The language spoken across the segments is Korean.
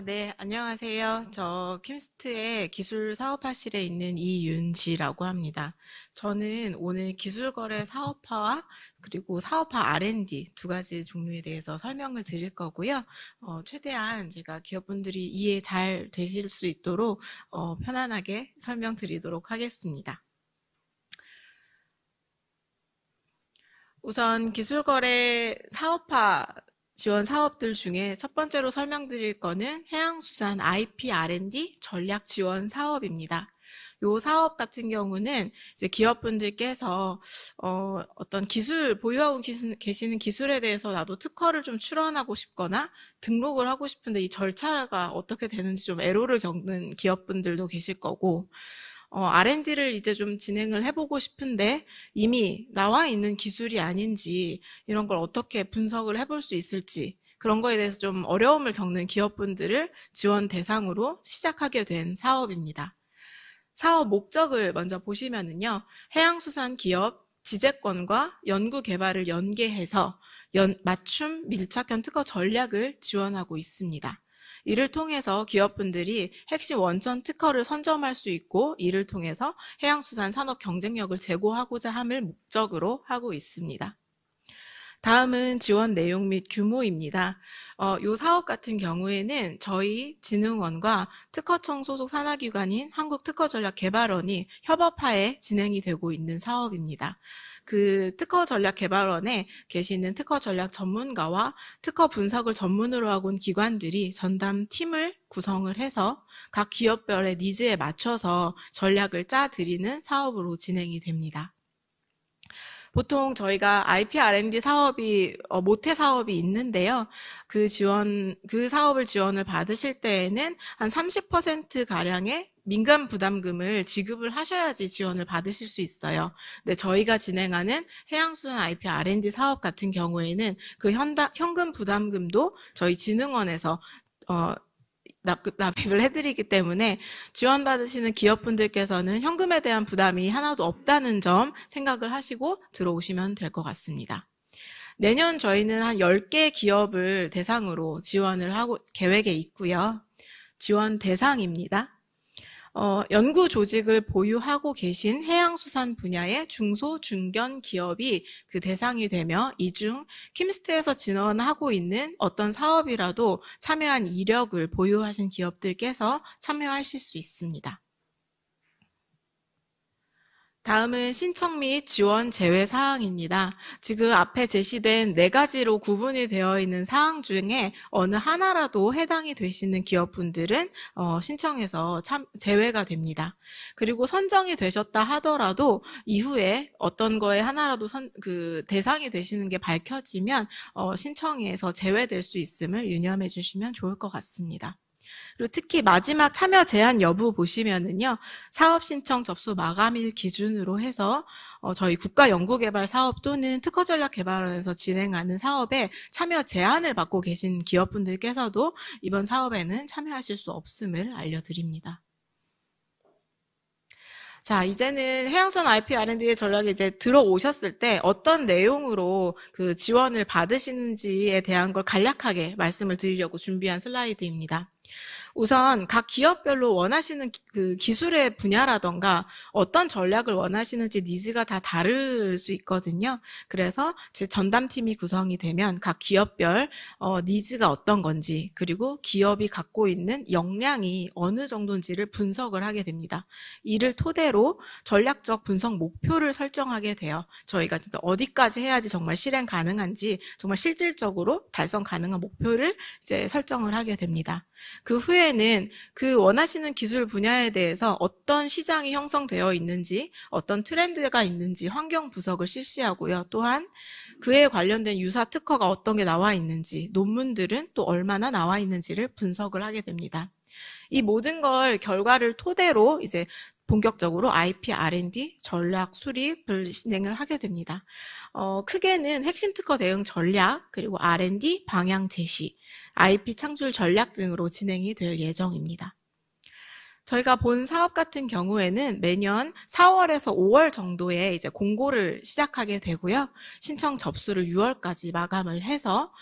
네, 안녕하세요. 저 킴스트의 기술 사업화실에 있는 이윤지라고 합니다. 저는 오늘 기술거래 사업화와 그리고 사업화 R&D 두 가지 종류에 대해서 설명을 드릴 거고요. 최대한 제가 기업분들이 이해 잘 되실 수 있도록 편안하게 설명드리도록 하겠습니다. 우선 기술거래 사업화 지원 사업들 중에 첫 번째로 설명드릴 거는 해양수산 IP R&D 전략 지원 사업입니다. 요 사업 같은 경우는 이제 기업분들께서 어떤 기술 보유하고 계시는 기술에 대해서 나도 특허를 좀 출원하고 싶거나 등록을 하고 싶은데 이 절차가 어떻게 되는지 좀 애로를 겪는 기업분들도 계실 거고 R&D를 이제 좀 진행을 해보고 싶은데 이미 나와 있는 기술이 아닌지 이런 걸 어떻게 분석을 해볼 수 있을지 그런 거에 대해서 좀 어려움을 겪는 기업분들을 지원 대상으로 시작하게 된 사업입니다. 사업 목적을 먼저 보시면은요, 해양수산 기업 지재권과 연구 개발을 연계해서 맞춤 밀착형 특허 전략을 지원하고 있습니다. 이를 통해서 기업분들이 핵심 원천 특허를 선점할 수 있고 이를 통해서 해양수산 산업 경쟁력을 제고하고자 함을 목적으로 하고 있습니다. 다음은 지원 내용 및 규모입니다. 이 사업 같은 경우에는 저희 진흥원과 특허청 소속 산하기관인 한국특허전략개발원이 협업하에 진행이 되고 있는 사업입니다. 그 특허전략개발원에 계시는 특허전략 전문가와 특허 분석을 전문으로 하고 온 기관들이 전담 팀을 구성을 해서 각 기업별의 니즈에 맞춰서 전략을 짜드리는 사업으로 진행이 됩니다. 보통 저희가 IP R&D 사업이 모태 사업이 있는데요. 그 사업을 지원을 받으실 때에는 한 30% 가량의 민간 부담금을 지급을 하셔야지 지원을 받으실 수 있어요. 근데 저희가 진행하는 해양수산 IP R&D 사업 같은 경우에는 그 현금 부담금도 저희 진흥원에서 납입을 해드리기 때문에 지원받으시는 기업분들께서는 현금에 대한 부담이 하나도 없다는 점 생각을 하시고 들어오시면 될 것 같습니다. 내년 저희는 한 10개 기업을 대상으로 지원을 하고 계획에 있고요. 지원 대상입니다. 연구 조직을 보유하고 계신 해양수산 분야의 중소, 중견 기업이 그 대상이 되며 이 중 킴스트에서 지원하고 있는 어떤 사업이라도 참여한 이력을 보유하신 기업들께서 참여하실 수 있습니다. 다음은 신청 및 지원 제외 사항입니다. 지금 앞에 제시된 4가지로 구분이 되어 있는 사항 중에 어느 하나라도 해당이 되시는 기업분들은 신청해서 제외가 됩니다. 그리고 선정이 되셨다 하더라도 이후에 어떤 거에 하나라도 대상이 되시는 게 밝혀지면 신청에서 제외될 수 있음을 유념해 주시면 좋을 것 같습니다. 그리고 특히 마지막 참여 제한 여부 보시면은요, 사업 신청 접수 마감일 기준으로 해서 저희 국가연구개발 사업 또는 특허전략개발원에서 진행하는 사업에 참여 제한을 받고 계신 기업분들께서도 이번 사업에는 참여하실 수 없음을 알려드립니다. 자, 이제는 해양수산 IP R&D의 전략에 이제 들어오셨을 때 어떤 내용으로 그 지원을 받으시는지에 대한 걸 간략하게 말씀을 드리려고 준비한 슬라이드입니다. 우선 각 기업별로 원하시는 그 기술의 분야라던가 어떤 전략을 원하시는지 니즈가 다 다를 수 있거든요. 그래서 제 전담팀이 구성이 되면 각 기업별 니즈가 어떤 건지 그리고 기업이 갖고 있는 역량이 어느 정도인지를 분석을 하게 됩니다. 이를 토대로 전략적 분석 목표를 설정하게 돼요. 저희가 어디까지 해야지 정말 실행 가능한지 정말 실질적으로 달성 가능한 목표를 이제 설정을 하게 됩니다. 그 후에는 그 원하시는 기술 분야에 대해서 어떤 시장이 형성되어 있는지, 어떤 트렌드가 있는지 환경 분석을 실시하고요. 또한 그에 관련된 유사 특허가 어떤 게 나와 있는지, 논문들은 또 얼마나 나와 있는지를 분석을 하게 됩니다. 이 모든 걸 결과를 토대로 이제 본격적으로 IP R&D 전략 수립을 진행을 하게 됩니다. 크게는 핵심 특허 대응 전략, 그리고 R&D 방향 제시, IP 창출 전략 등으로 진행이 될 예정입니다. 저희가 본 사업 같은 경우에는 매년 4월에서 5월 정도에 이제 공고를 시작하게 되고요. 신청 접수를 6월까지 마감을 해서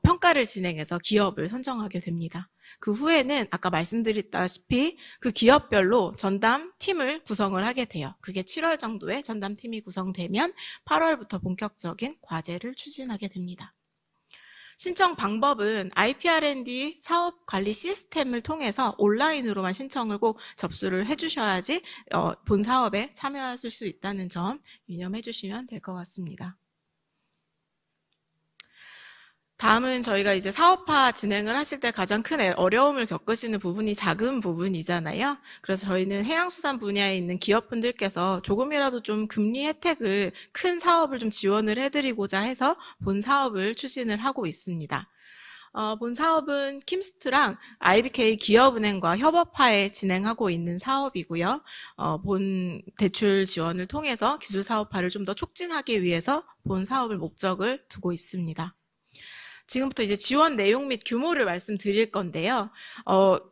평가를 진행해서 기업을 선정하게 됩니다. 그 후에는 아까 말씀드렸다시피 그 기업별로 전담 팀을 구성을 하게 돼요. 그게 7월 정도에 전담 팀이 구성되면 8월부터 본격적인 과제를 추진하게 됩니다. 신청 방법은 IP&R&D 사업 관리 시스템을 통해서 온라인으로만 신청을 꼭 접수를 해주셔야지 본 사업에 참여하실 수 있다는 점 유념해 주시면 될 것 같습니다. 다음은 저희가 이제 사업화 진행을 하실 때 가장 큰 어려움을 겪으시는 부분이 자금 부분이잖아요. 그래서 저희는 해양수산 분야에 있는 기업분들께서 조금이라도 좀 금리 혜택을 큰 사업을 좀 지원을 해드리고자 해서 본 사업을 추진을 하고 있습니다. 본 사업은 킴스트랑 IBK 기업은행과 협업하에 진행하고 있는 사업이고요. 본 대출 지원을 통해서 기술 사업화를 좀 더 촉진하기 위해서 본 사업을 목적을 두고 있습니다. 지금부터 이제 지원 내용 및 규모를 말씀드릴 건데요.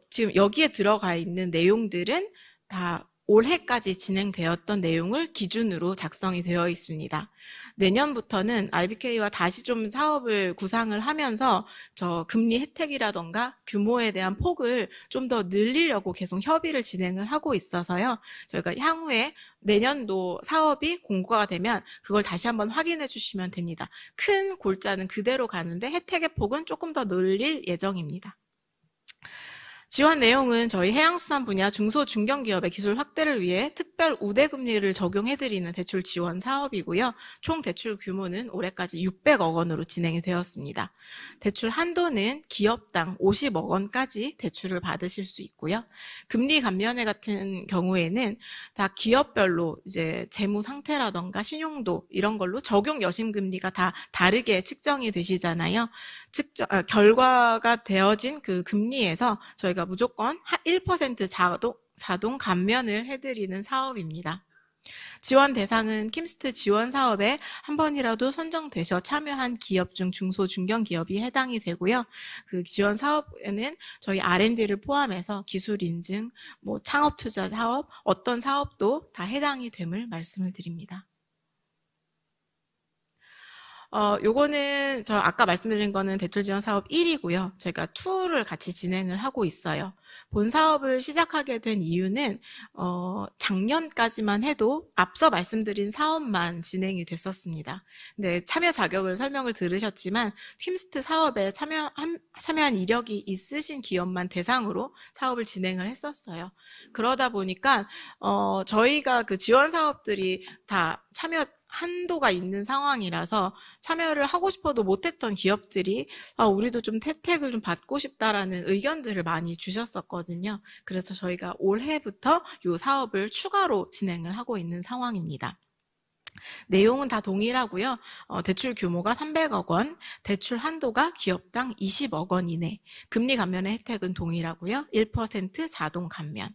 지금 여기에 들어가 있는 내용들은 다 올해까지 진행되었던 내용을 기준으로 작성이 되어 있습니다. 내년부터는 IBK와 다시 좀 사업을 구상을 하면서 저 금리 혜택이라던가 규모에 대한 폭을 좀 더 늘리려고 계속 협의를 진행을 하고 있어서요. 저희가 향후에 내년도 사업이 공고가 되면 그걸 다시 한번 확인해 주시면 됩니다. 큰 골자는 그대로 가는데 혜택의 폭은 조금 더 늘릴 예정입니다. 지원 내용은 저희 해양수산 분야 중소 중견기업의 기술 확대를 위해 특별 우대금리를 적용해드리는 대출 지원 사업이고요. 총 대출 규모는 올해까지 600억 원으로 진행이 되었습니다. 대출 한도는 기업당 50억 원까지 대출을 받으실 수 있고요. 금리 감면회 같은 경우에는 다 기업별로 이제 재무 상태라던가 신용도 이런 걸로 적용 여심 금리가 다 다르게 측정이 되시잖아요. 결과가 되어진 그 금리에서 저희가 무조건 1% 자동 감면을 해드리는 사업입니다. 지원 대상은 킴스트 지원 사업에 한 번이라도 선정되셔 참여한 기업 중 중소 중견 기업이 해당이 되고요. 그 지원 사업에는 저희 R&D를 포함해서 기술 인증, 창업 투자 사업, 어떤 사업도 다 해당이 됨을 말씀을 드립니다. 요거는 저 아까 말씀드린 거는 대출 지원 사업 1이고요. 저희가 2를 같이 진행을 하고 있어요. 본 사업을 시작하게 된 이유는 작년까지만 해도 앞서 말씀드린 사업만 진행이 됐었습니다. 근데 참여 자격을 설명을 들으셨지만 킴스트 사업에 참여한 이력이 있으신 기업만 대상으로 사업을 진행을 했었어요. 그러다 보니까 저희가 그 지원 사업들이 다 참여 한도가 있는 상황이라서 참여를 하고 싶어도 못했던 기업들이 우리도 좀 혜택을 좀 받고 싶다라는 의견들을 많이 주셨었거든요. 그래서 저희가 올해부터 이 사업을 추가로 진행을 하고 있는 상황입니다. 내용은 다 동일하고요. 대출 규모가 300억 원, 대출 한도가 기업당 20억 원 이내, 금리 감면의 혜택은 동일하고요. 1% 자동 감면.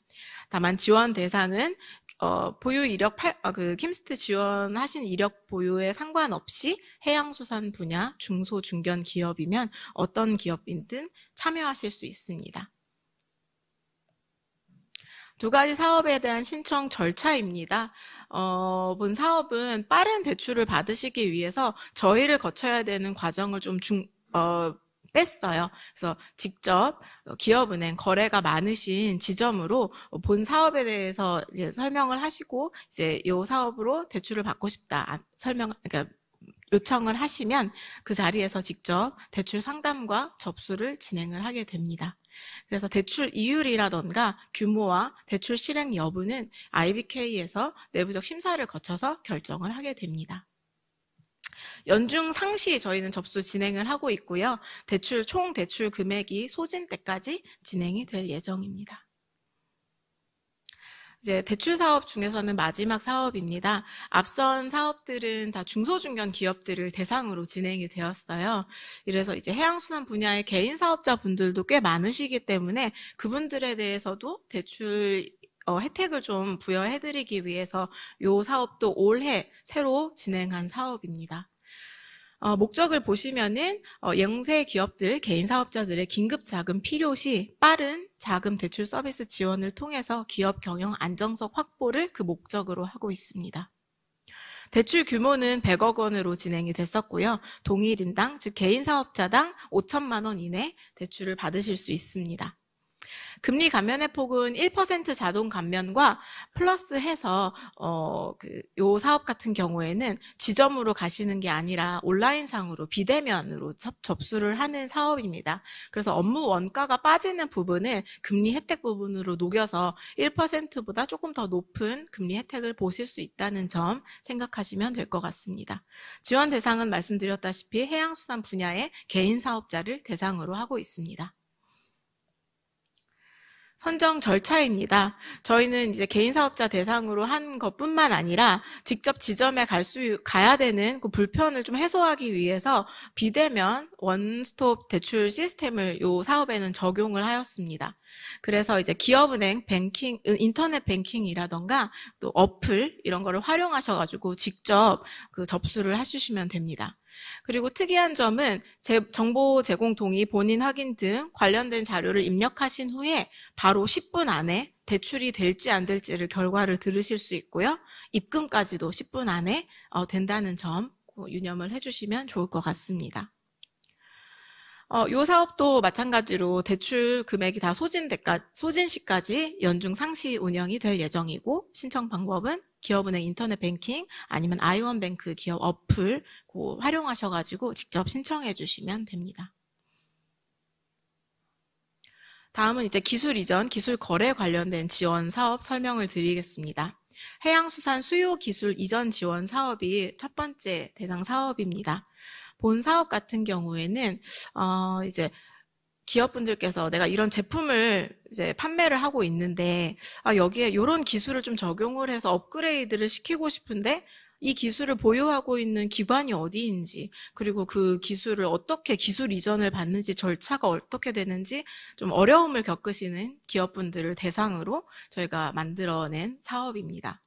다만 지원 대상은 보유 이력 킴스트 지원하신 이력 보유에 상관없이 해양수산 분야 중소 중견 기업이면 어떤 기업이든 참여하실 수 있습니다. 두 가지 사업에 대한 신청 절차입니다. 본 사업은 빠른 대출을 받으시기 위해서 저희를 거쳐야 되는 과정을 좀 뺐어요. 그래서 직접 기업은행 거래가 많으신 지점으로 본 사업에 대해서 이제 설명을 하시고 이제 이 사업으로 대출을 받고 싶다 그러니까 요청을 하시면 그 자리에서 직접 대출 상담과 접수를 진행을 하게 됩니다. 그래서 대출 이율이라던가 규모와 대출 실행 여부는 IBK에서 내부적 심사를 거쳐서 결정을 하게 됩니다. 연중 상시 저희는 접수 진행을 하고 있고요. 총 대출 금액이 소진 때까지 진행이 될 예정입니다. 이제 대출 사업 중에서는 마지막 사업입니다. 앞선 사업들은 다 중소중견 기업들을 대상으로 진행이 되었어요. 이래서 이제 해양수산 분야의 개인 사업자분들도 꽤 많으시기 때문에 그분들에 대해서도 대출 혜택을 좀 부여해드리기 위해서 이 사업도 올해 새로 진행한 사업입니다. 목적을 보시면은 영세 기업들, 개인 사업자들의 긴급 자금 필요 시 빠른 자금 대출 서비스 지원을 통해서 기업 경영 안정성 확보를 그 목적으로 하고 있습니다. 대출 규모는 100억 원으로 진행이 됐었고요. 동일 인당, 즉 개인 사업자당 5천만 원 이내 대출을 받으실 수 있습니다. 금리 감면의 폭은 1% 자동 감면과 플러스 해서 요 사업 같은 경우에는 지점으로 가시는 게 아니라 온라인상으로 비대면으로 접수를 하는 사업입니다. 그래서 업무 원가가 빠지는 부분을 금리 혜택 부분으로 녹여서 1%보다 조금 더 높은 금리 혜택을 보실 수 있다는 점 생각하시면 될 것 같습니다. 지원 대상은 말씀드렸다시피 해양수산 분야의 개인 사업자를 대상으로 하고 있습니다. 선정 절차입니다. 저희는 이제 개인 사업자 대상으로 한 것뿐만 아니라 직접 지점에 가야 되는 그 불편을 좀 해소하기 위해서 비대면 원스톱 대출 시스템을 이 사업에는 적용을 하였습니다. 그래서 이제 기업은행 뱅킹, 인터넷 뱅킹이라던가 또 어플 이런 거를 활용하셔가지고 직접 그 접수를 해주시면 됩니다. 그리고 특이한 점은 정보 제공 동의, 본인 확인 등 관련된 자료를 입력하신 후에 바로 10분 안에 대출이 될지 안 될지를 결과를 들으실 수 있고요. 입금까지도 10분 안에 된다는 점 유념을 해주시면 좋을 것 같습니다. 요 사업도 마찬가지로 대출 금액이 다 소진 시까지 연중 상시 운영이 될 예정이고 신청 방법은 기업은행 인터넷 뱅킹 아니면 아이원뱅크 기업 어플 활용하셔가지고 직접 신청해 주시면 됩니다. 다음은 이제 기술 이전, 기술 거래 관련된 지원 사업 설명을 드리겠습니다. 해양수산 수요 기술 이전 지원 사업이 첫 번째 대상 사업입니다. 본 사업 같은 경우에는 이제 기업분들께서 내가 이런 제품을 이제 판매를 하고 있는데 여기에 이런 기술을 좀 적용을 해서 업그레이드를 시키고 싶은데 이 기술을 보유하고 있는 기관이 어디인지 그리고 그 기술을 어떻게 기술 이전을 받는지 절차가 어떻게 되는지 좀 어려움을 겪으시는 기업분들을 대상으로 저희가 만들어낸 사업입니다.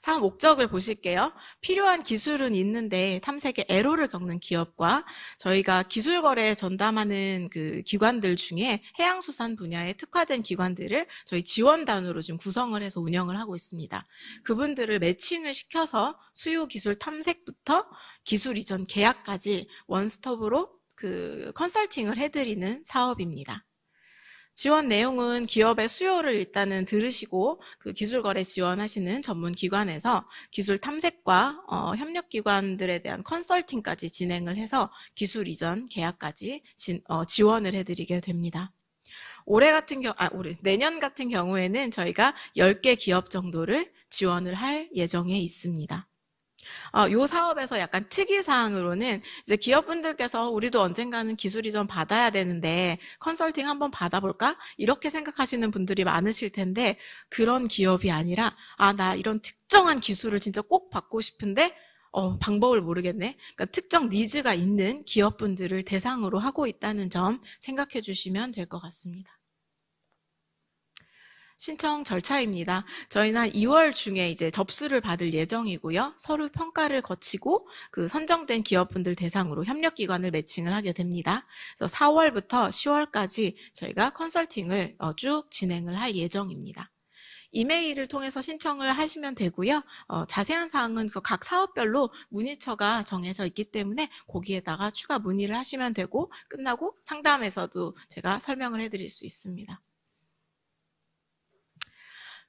사업 목적을 보실게요. 필요한 기술은 있는데 탐색에 애로를 겪는 기업과 저희가 기술 거래 전담하는 그 기관들 중에 해양수산 분야에 특화된 기관들을 저희 지원단으로 지금 구성을 해서 운영을 하고 있습니다. 그분들을 매칭을 시켜서 수요 기술 탐색부터 기술 이전 계약까지 원스톱으로 그 컨설팅을 해드리는 사업입니다. 지원 내용은 기업의 수요를 일단은 들으시고 그 기술거래 지원하시는 전문 기관에서 기술 탐색과 협력기관들에 대한 컨설팅까지 진행을 해서 기술 이전 계약까지 지원을 해드리게 됩니다. 내년 같은 경우에는 저희가 10개 기업 정도를 지원을 할 예정에 있습니다. 요 사업에서 약간 특이사항으로는 이제 기업분들께서 우리도 언젠가는 기술 이전 받아야 되는데 컨설팅 한번 받아볼까? 이렇게 생각하시는 분들이 많으실 텐데 그런 기업이 아니라 나 이런 특정한 기술을 진짜 꼭 받고 싶은데 방법을 모르겠네. 그러니까 특정 니즈가 있는 기업분들을 대상으로 하고 있다는 점 생각해 주시면 될 것 같습니다. 신청 절차입니다. 저희는 한 2월 중에 이제 접수를 받을 예정이고요. 서류 평가를 거치고 그 선정된 기업분들 대상으로 협력기관을 매칭을 하게 됩니다. 그래서 4월부터 10월까지 저희가 컨설팅을 쭉 진행을 할 예정입니다. 이메일을 통해서 신청을 하시면 되고요. 자세한 사항은 각 사업별로 문의처가 정해져 있기 때문에 거기에다가 추가 문의를 하시면 되고 끝나고 상담에서도 제가 설명을 해드릴 수 있습니다.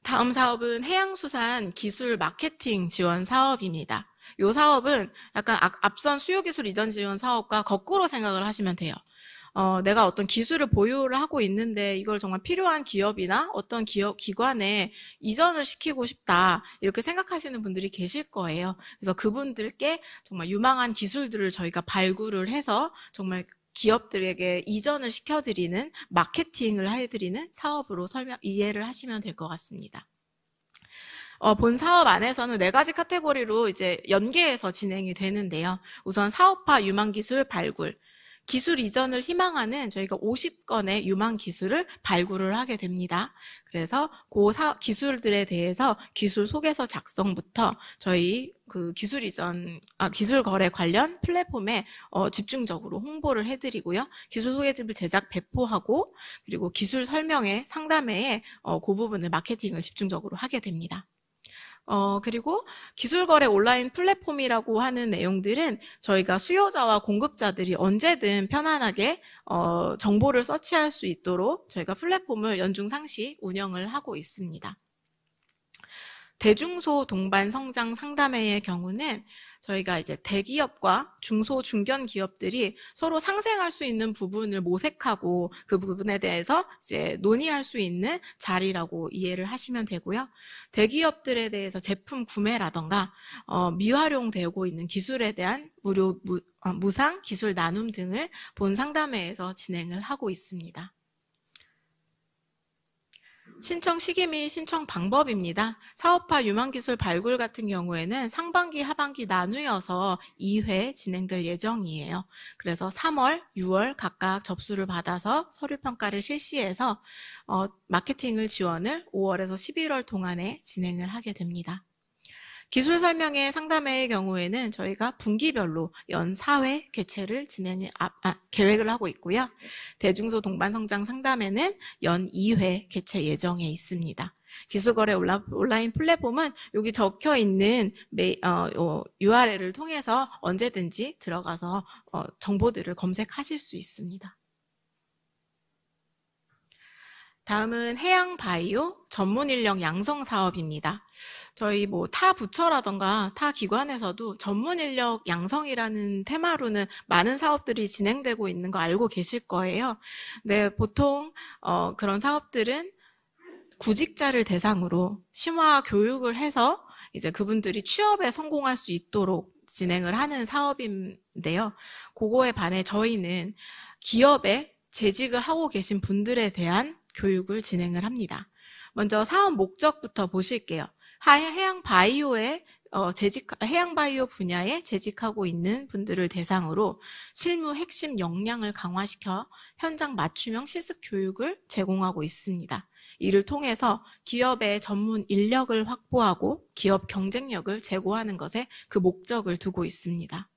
다음 사업은 해양수산 기술 마케팅 지원 사업입니다. 이 사업은 약간 앞선 수요기술 이전 지원 사업과 거꾸로 생각을 하시면 돼요. 내가 어떤 기술을 보유를 하고 있는데 이걸 정말 필요한 기업이나 어떤 기관에 이전을 시키고 싶다 이렇게 생각하시는 분들이 계실 거예요. 그래서 그분들께 정말 유망한 기술들을 저희가 발굴을 해서 정말 기업들에게 이전을 시켜드리는 마케팅을 해드리는 사업으로 이해를 하시면 될 것 같습니다. 본 사업 안에서는 4가지 카테고리로 이제 연계해서 진행이 되는데요. 우선 사업화 유망기술 발굴, 기술 이전을 희망하는 저희가 50건의 유망 기술을 발굴을 하게 됩니다. 그래서 그 기술들에 대해서 기술 소개서 작성부터 저희 그 기술 거래 관련 플랫폼에 집중적으로 홍보를 해드리고요. 기술 소개집을 제작 배포하고 그리고 기술 설명회, 상담회에 그 부분을 마케팅을 집중적으로 하게 됩니다. 그리고 기술거래 온라인 플랫폼이라고 하는 내용들은 저희가 수요자와 공급자들이 언제든 편안하게 정보를 서치할 수 있도록 저희가 플랫폼을 연중 상시 운영을 하고 있습니다. 대중소 동반 성장 상담회의 경우는 저희가 이제 대기업과 중소 중견 기업들이 서로 상생할 수 있는 부분을 모색하고 그 부분에 대해서 이제 논의할 수 있는 자리라고 이해를 하시면 되고요. 대기업들에 대해서 제품 구매라던가 미활용되고 있는 기술에 대한 무상 기술 나눔 등을 본 상담회에서 진행을 하고 있습니다. 신청 시기 및 신청 방법입니다. 사업화 유망기술 발굴 같은 경우에는 상반기, 하반기 나누어서 2회 진행될 예정이에요. 그래서 3월, 6월 각각 접수를 받아서 서류평가를 실시해서 마케팅을 지원을 5월에서 11월 동안에 진행을 하게 됩니다. 기술 설명회 상담회의 경우에는 저희가 분기별로 연 4회 개최를 계획을 하고 있고요. 대중소 동반성장 상담회는 연 2회 개최 예정에 있습니다. 기술거래 온라인 플랫폼은 여기 적혀 있는 URL을 통해서 언제든지 들어가서 정보들을 검색하실 수 있습니다. 다음은 해양바이오 전문인력 양성 사업입니다. 저희 타 부처라던가 타 기관에서도 전문인력 양성이라는 테마로는 많은 사업들이 진행되고 있는 거 알고 계실 거예요. 네, 보통 그런 사업들은 구직자를 대상으로 심화 교육을 해서 이제 그분들이 취업에 성공할 수 있도록 진행을 하는 사업인데요. 그거에 반해 저희는 기업에 재직을 하고 계신 분들에 대한 교육을 진행을 합니다. 먼저 사업 목적부터 보실게요. 해양바이오 분야에 재직하고 있는 분들을 대상으로 실무 핵심 역량을 강화시켜 현장 맞춤형 실습 교육을 제공하고 있습니다. 이를 통해서 기업의 전문 인력을 확보하고 기업 경쟁력을 제고하는 것에 그 목적을 두고 있습니다.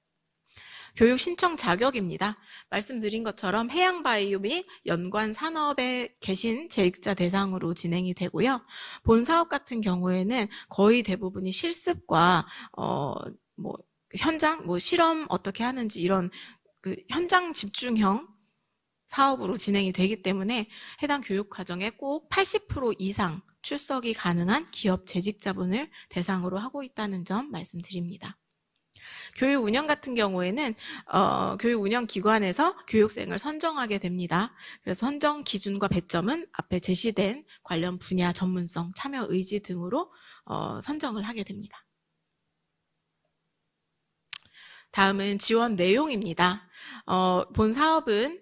교육 신청 자격입니다. 말씀드린 것처럼 해양바이오 및 연관 산업에 계신 재직자 대상으로 진행이 되고요. 본 사업 같은 경우에는 거의 대부분이 실습과 현장 실험 어떻게 하는지 이런 그 현장 집중형 사업으로 진행이 되기 때문에 해당 교육 과정에 꼭 80% 이상 출석이 가능한 기업 재직자분을 대상으로 하고 있다는 점 말씀드립니다. 교육 운영 같은 경우에는 교육 운영 기관에서 교육생을 선정하게 됩니다. 그래서 선정 기준과 배점은 앞에 제시된 관련 분야 전문성, 참여 의지 등으로 선정을 하게 됩니다. 다음은 지원 내용입니다. 본 사업은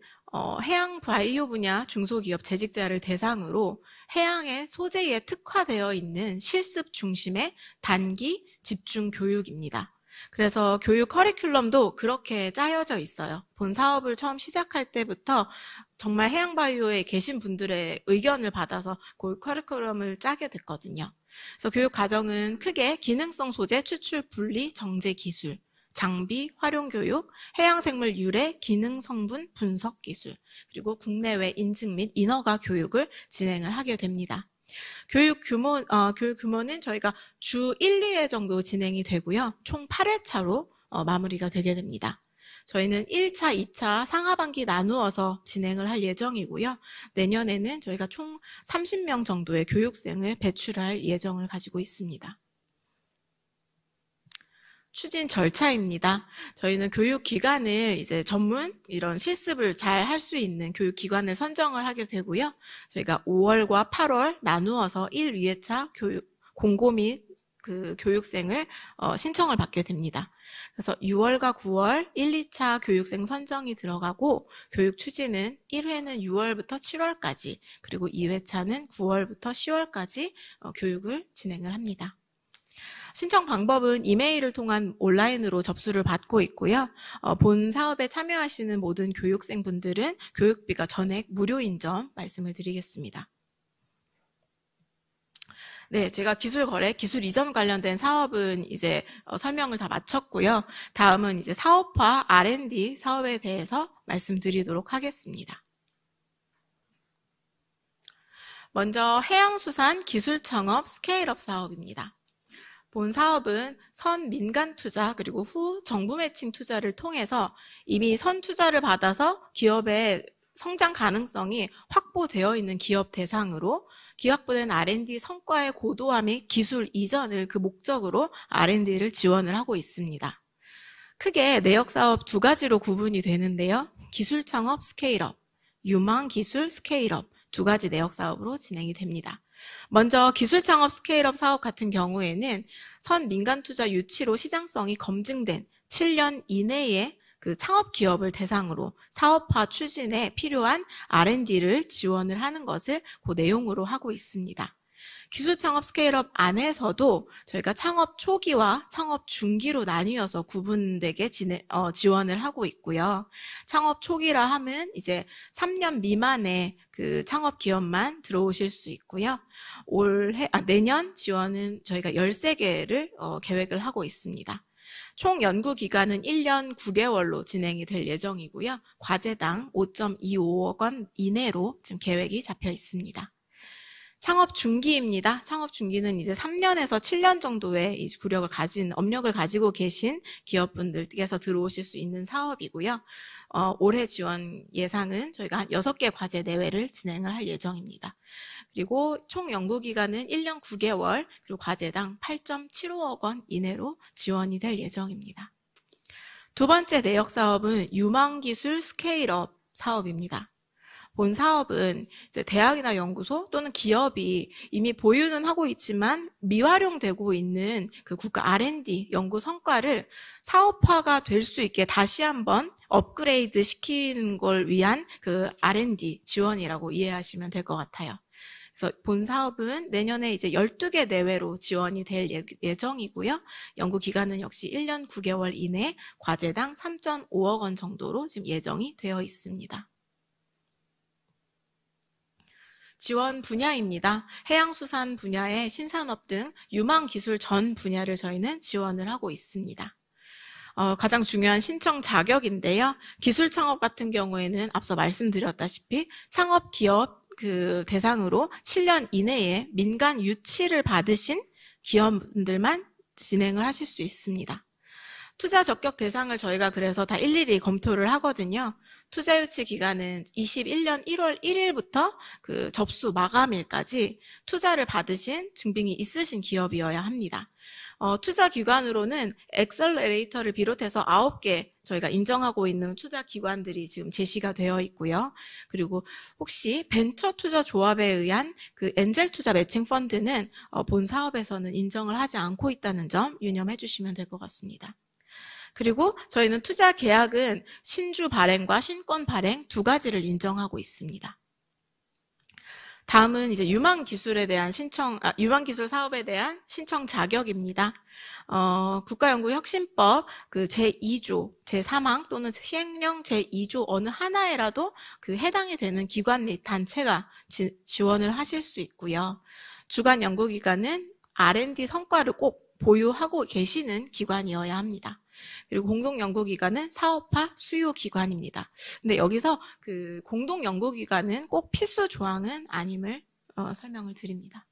해양 바이오 분야 중소기업 재직자를 대상으로 해양의 소재에 특화되어 있는 실습 중심의 단기 집중 교육입니다. 그래서 교육 커리큘럼도 그렇게 짜여져 있어요. 본 사업을 처음 시작할 때부터 정말 해양바이오에 계신 분들의 의견을 받아서 그 커리큘럼을 짜게 됐거든요. 그래서 교육 과정은 크게 기능성 소재 추출 분리 정제 기술, 장비 활용 교육, 해양생물 유래 기능 성분 분석 기술, 그리고 국내외 인증 및 인허가 교육을 진행을 하게 됩니다. 교육 규모는 저희가 주 1, 2회 정도 진행이 되고요. 총 8회차로 마무리가 되게 됩니다. 저희는 1차, 2차 상하반기 나누어서 진행을 할 예정이고요. 내년에는 저희가 총 30명 정도의 교육생을 배출할 예정을 가지고 있습니다. 추진 절차입니다. 저희는 교육기관을 이제 전문 이런 실습을 잘 할 수 있는 교육기관을 선정을 하게 되고요. 저희가 5월과 8월 나누어서 1, 2회차 공고 및 그 교육생을 신청을 받게 됩니다. 그래서 6월과 9월 1, 2차 교육생 선정이 들어가고 교육 추진은 1회는 6월부터 7월까지 그리고 2회차는 9월부터 10월까지 교육을 진행을 합니다. 신청 방법은 이메일을 통한 온라인으로 접수를 받고 있고요. 본 사업에 참여하시는 모든 교육생분들은 교육비가 전액 무료인 점 말씀을 드리겠습니다. 네, 제가 기술 거래, 기술 이전 관련된 사업은 이제 설명을 다 마쳤고요. 다음은 이제 사업화 R&D 사업에 대해서 말씀드리도록 하겠습니다. 먼저 해양수산 기술창업 스케일업 사업입니다. 본 사업은 선 민간 투자 그리고 후 정부 매칭 투자를 통해서 이미 선 투자를 받아서 기업의 성장 가능성이 확보되어 있는 기업 대상으로 기획부된 R&D 성과의 고도화 및 기술 이전을 그 목적으로 R&D를 지원을 하고 있습니다. 크게 내역 사업 두 가지로 구분이 되는데요. 기술 창업 스케일업, 유망 기술 스케일업 두 가지 내역 사업으로 진행이 됩니다. 먼저 기술 창업 스케일업 사업 같은 경우에는 선 민간 투자 유치로 시장성이 검증된 7년 이내에 그 창업 기업을 대상으로 사업화 추진에 필요한 R&D를 지원을 하는 것을 그 내용으로 하고 있습니다. 기술 창업 스케일업 안에서도 저희가 창업 초기와 창업 중기로 나뉘어서 구분되게 지원을 하고 있고요. 창업 초기라 하면 이제 3년 미만의 그 창업 기업만 들어오실 수 있고요. 내년 지원은 저희가 13개를 계획을 하고 있습니다. 총 연구 기간은 1년 9개월로 진행이 될 예정이고요. 과제당 5.25억 원 이내로 지금 계획이 잡혀 있습니다. 창업 중기입니다. 창업 중기는 이제 3년에서 7년 정도의 업력을 가지고 계신 기업분들께서 들어오실 수 있는 사업이고요. 올해 지원 예상은 저희가 한 6개 과제 내외를 진행을 할 예정입니다. 그리고 총 연구 기간은 1년 9개월, 그리고 과제당 8.75억 원 이내로 지원이 될 예정입니다. 두 번째 내역 사업은 유망기술 스케일업 사업입니다. 본 사업은 이제 대학이나 연구소 또는 기업이 이미 보유는 하고 있지만 미활용되고 있는 그 국가 R&D 연구 성과를 사업화가 될 수 있게 다시 한번 업그레이드 시키는 걸 위한 그 R&D 지원이라고 이해하시면 될 것 같아요. 그래서 본 사업은 내년에 이제 12개 내외로 지원이 될 예정이고요. 연구 기간은 역시 1년 9개월 이내 과제당 3.5억 원 정도로 지금 예정이 되어 있습니다. 지원 분야입니다. 해양수산 분야의 신산업 등 유망기술 전 분야를 저희는 지원을 하고 있습니다. 가장 중요한 신청 자격인데요. 기술 창업 같은 경우에는 앞서 말씀드렸다시피 창업 기업 그 대상으로 7년 이내에 민간 유치를 받으신 기업분들만 진행을 하실 수 있습니다. 투자 적격 대상을 저희가 그래서 다 일일이 검토를 하거든요. 투자 유치 기간은 21년 1월 1일부터 그 접수 마감일까지 투자를 받으신 증빙이 있으신 기업이어야 합니다. 투자 기관으로는 엑셀러레이터를 비롯해서 9개 저희가 인정하고 있는 투자 기관들이 지금 제시가 되어 있고요. 그리고 혹시 벤처 투자 조합에 의한 그 엔젤 투자 매칭 펀드는 본 사업에서는 인정을 하지 않고 있다는 점 유념해 주시면 될 것 같습니다. 그리고 저희는 투자 계약은 신주 발행과 신권 발행 두 가지를 인정하고 있습니다. 다음은 이제 유망기술 사업에 대한 신청 자격입니다. 국가연구혁신법 그 제2조, 제3항 또는 시행령 제2조 어느 하나에라도 그 해당이 되는 기관 및 단체가 지원을 하실 수 있고요. 주관 연구기관은 R&D 성과를 꼭 보유하고 계시는 기관이어야 합니다. 그리고 공동연구기관은 사업화 수요기관입니다. 근데 여기서 그 공동연구기관은 꼭 필수 조항은 아님을 설명을 드립니다.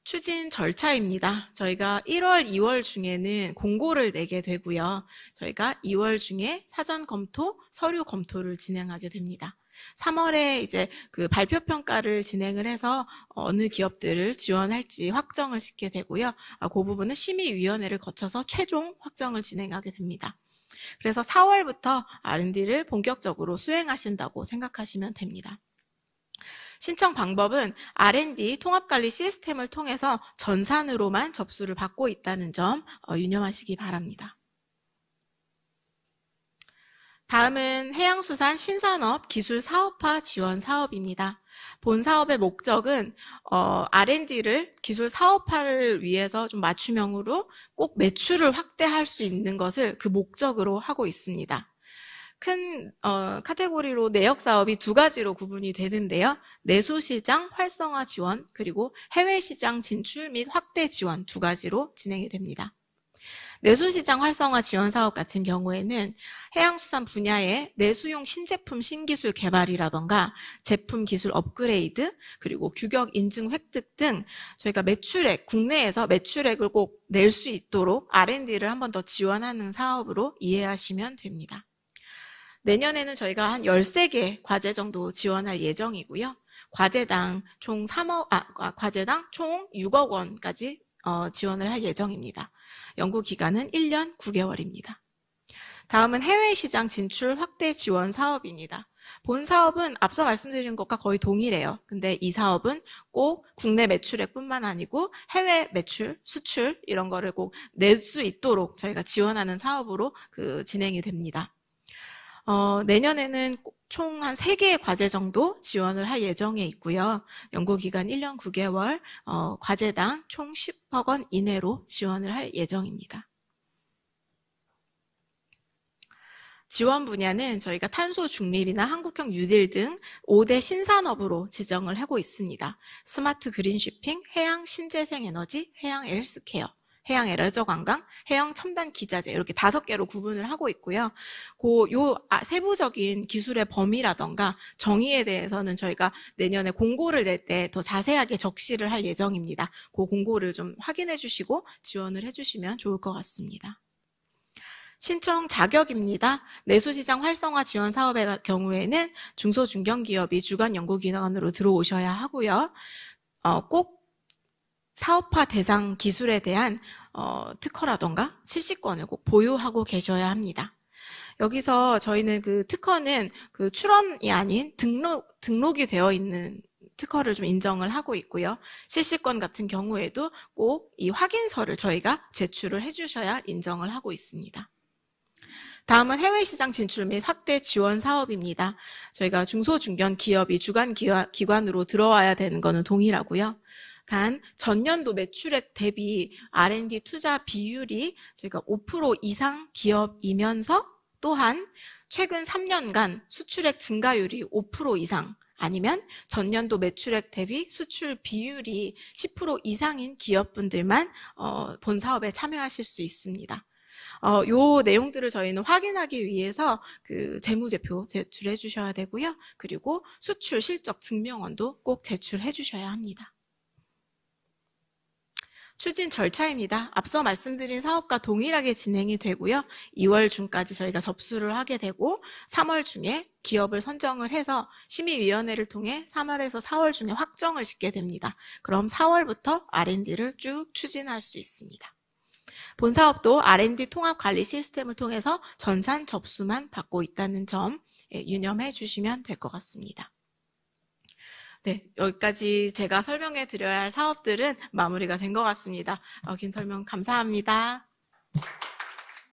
추진 절차입니다. 저희가 1월, 2월 중에는 공고를 내게 되고요. 저희가 2월 중에 사전 검토, 서류 검토를 진행하게 됩니다. 3월에 이제 그 발표 평가를 진행을 해서 어느 기업들을 지원할지 확정을 짓게 되고요. 그 부분은 심의위원회를 거쳐서 최종 확정을 진행하게 됩니다. 그래서 4월부터 R&D를 본격적으로 수행하신다고 생각하시면 됩니다. 신청 방법은 R&D 통합관리 시스템을 통해서 전산으로만 접수를 받고 있다는 점 유념하시기 바랍니다. 다음은 해양수산 신산업 기술 사업화 지원 사업입니다. 본 사업의 목적은 R&D를 기술 사업화를 위해서 좀 맞춤형으로 꼭 매출을 확대할 수 있는 것을 그 목적으로 하고 있습니다. 큰 카테고리로 내역 사업이 두 가지로 구분이 되는데요. 내수시장 활성화 지원, 그리고 해외시장 진출 및 확대 지원 두 가지로 진행이 됩니다. 내수시장 활성화 지원 사업 같은 경우에는 해양수산 분야의 내수용 신제품 신기술 개발이라던가 제품 기술 업그레이드, 그리고 규격 인증 획득 등 저희가 매출액, 국내에서 매출액을 꼭 낼 수 있도록 R&D를 한 번 더 지원하는 사업으로 이해하시면 됩니다. 내년에는 저희가 한 13개 과제 정도 지원할 예정이고요. 과제당 총 6억 원까지 지원을 할 예정입니다. 연구 기간은 1년 9개월입니다. 다음은 해외시장 진출 확대 지원 사업입니다. 본 사업은 앞서 말씀드린 것과 거의 동일해요. 근데 이 사업은 꼭 국내 매출액뿐만 아니고 해외 매출, 수출 이런 거를 꼭 낼 수 있도록 저희가 지원하는 사업으로 진행이 됩니다. 내년에는 총 한 3개의 과제 정도 지원을 할 예정에 있고요. 연구기간 1년 9개월, 과제당 총 10억 원 이내로 지원을 할 예정입니다. 지원 분야는 저희가 탄소 중립이나 한국형 뉴딜 등 5대 신산업으로 지정을 하고 있습니다. 스마트 그린 쉬핑, 해양 신재생 에너지, 해양 헬스케어, 해양 레저 관광, 해양 첨단 기자재 이렇게 5개로 구분을 하고 있고요. 세부적인 기술의 범위라던가 정의에 대해서는 저희가 내년에 공고를 낼 때 더 자세하게 적시를 할 예정입니다. 그 공고를 좀 확인해 주시고 지원을 해주시면 좋을 것 같습니다. 신청 자격입니다. 내수시장 활성화 지원 사업의 경우에는 중소중견기업이 주관 연구기관으로 들어오셔야 하고요. 꼭 사업화 대상 기술에 대한 특허라던가 실시권을 꼭 보유하고 계셔야 합니다. 여기서 저희는 그 특허는 그 출원이 아닌 등록이 되어 있는 특허를 좀 인정을 하고 있고요. 실시권 같은 경우에도 꼭 이 확인서를 저희가 제출을 해주셔야 인정을 하고 있습니다. 다음은 해외시장 진출 및 확대 지원 사업입니다. 저희가 중소중견 기업이 주관 기관으로 들어와야 되는 것은 동일하고요. 단 전년도 매출액 대비 R&D 투자 비율이 저희가 5% 이상 기업이면서 또한 최근 3년간 수출액 증가율이 5% 이상 아니면 전년도 매출액 대비 수출 비율이 10% 이상인 기업분들만 본 사업에 참여하실 수 있습니다. 요 내용들을 저희는 확인하기 위해서 그 재무제표 제출해 주셔야 되고요. 그리고 수출 실적 증명원도 꼭 제출해 주셔야 합니다. 추진 절차입니다. 앞서 말씀드린 사업과 동일하게 진행이 되고요. 2월 중까지 저희가 접수를 하게 되고 3월 중에 기업을 선정을 해서 심의위원회를 통해 3월에서 4월 중에 확정을 짓게 됩니다. 그럼 4월부터 R&D를 쭉 추진할 수 있습니다. 본 사업도 R&D 통합 관리 시스템을 통해서 전산 접수만 받고 있다는 점 유념해 주시면 될 것 같습니다. 네, 여기까지 제가 설명해 드려야 할 사업들은 마무리가 된 것 같습니다. 긴 설명 감사합니다.